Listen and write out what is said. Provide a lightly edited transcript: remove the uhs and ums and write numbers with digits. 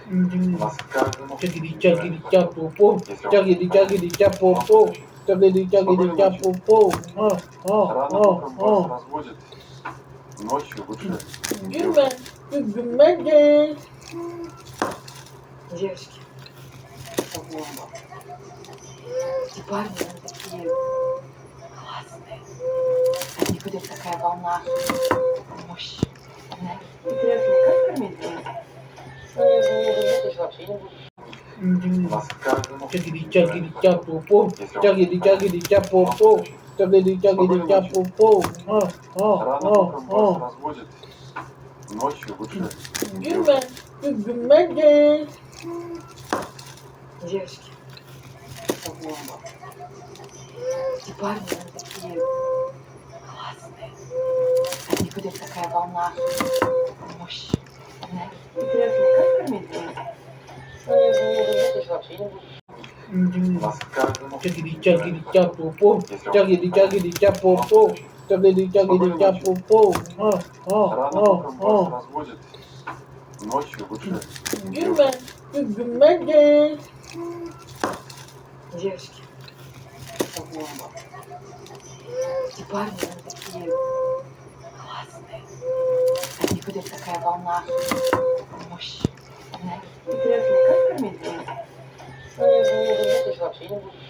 Chagidi chagidi chapopo, chagidi chagidi chapopo, chagidi chagidi chapopo. Вас разводят ночью лучше. Девочки, это бомба. Эти парни, они такие классные. От них идет такая волна мощи, энергии. Интересно, как кормить детей? Ну, я же не буду, то есть вообще не буду. Chagidi chagidi chapopo, chagidi chagidi chapopo, chagidi chagidi chapopo. Рано утром вас разводят ночью лучше. Девочки, это бомба. Эти парни, они такие классные. От них идет такая волна мощи, энергии. Интересно, как кормить детей? Ну, я же не буду, то есть вообще не буду. Chagidi chagidi chapopo, chagidi chagidi chapopo, chagidi chagidi chapopo. Рано утром вас разводят ночью лучше. Девочки, это бомба. Эти парни, они такие классные. От них идет такая волна мощи, энергии. Интересно, как кормить детей? Ну, я же не буду, то есть вообще не буду.